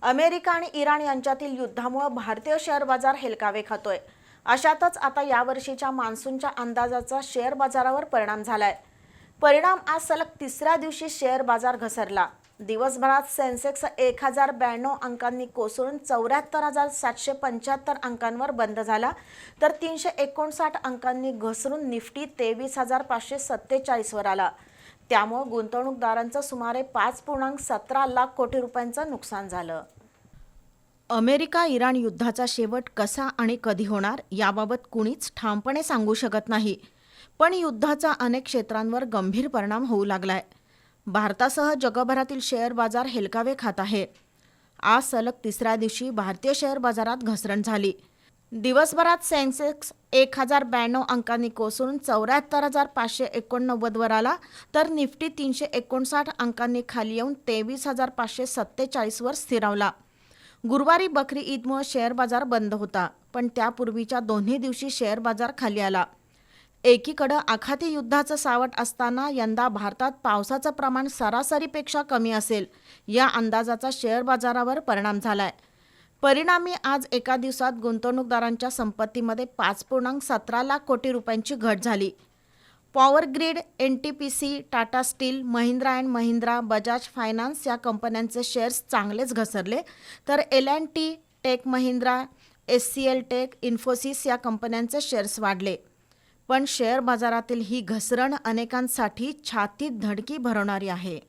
America आणि Iran यांच्यातील युद्धामुळे भारतीय शेअर बाजार हेलकावे खातोय। अशातच आता यावर्षीच्या मान्सूनच्या अंदाजाचा शेअर बाजारावर परिणाम झालाय। परिणाम आज सलग तिसऱ्या दिवशी शेअर बाजार घसरला। दिवसभरात सेन्सेक्स 1092 अंकांनी कोसळून 74,775 अंकांवर बंद झाला, तर 359 अंकांनी घसरून निफ्टी 23,547 वर आला। त्यामुळे गुंतवणूकदारांचं सुमारे 5.17 लाख कोटी रुपयांचं नुकसान झालं। अमेरिका इराण युद्धाचा शेवट कसा आणि कधी होणार याबाबत कुणीच ठामपणे सांगू शकत नाही, पण युद्धाचा अनेक क्षेत्रांवर गंभीर परिणाम होऊ लागलाय। भारतासह जगभरातील शेअर बाजार हेलकावे खात आहे। आज सलग तिसऱ्या दिवशी भारतीय शेअर बाजारात घसरण झाली। दिवसभरात सेन्सेक्स 1092 अंकांनी कोसळून 74,589 वर आला, तर निफ्टी 359 अंकांनी खाली येऊन 23,547 वर स्थिरावला। गुरुवारी बकरी ईदमुळे शेअर बाजार बंद होता, पण त्यापूर्वीच्या दोन्ही दिवशी शेअर बाजार खाली आला। एकीकडे आखाती युद्धाचं सावट असताना यंदा भारतात पावसाचं प्रमाण सरासरीपेक्षा कमी असेल या अंदाजाचा शेअर बाजारावर परिणाम झालाय। परिणामी आज एका दिवसात गुंतवणूकदारांच्या संपत्तीमध्ये 5.17 लाख कोटी रुपयांची घट झाली। Power grid, NTPC, Tata steel, Mahindra and Mahindra, Bajaj finance या कंपन्यांचे शेअर्स चांगलेच घसरले, तर L&T, tech Mahindra, SCL tech, Infosys या कंपन्यांचे शेअर्स वाढले। पण शेअर बाजारातील ही घसरण अनेकांसाठी छातीत धडकी भरवणारी आहे।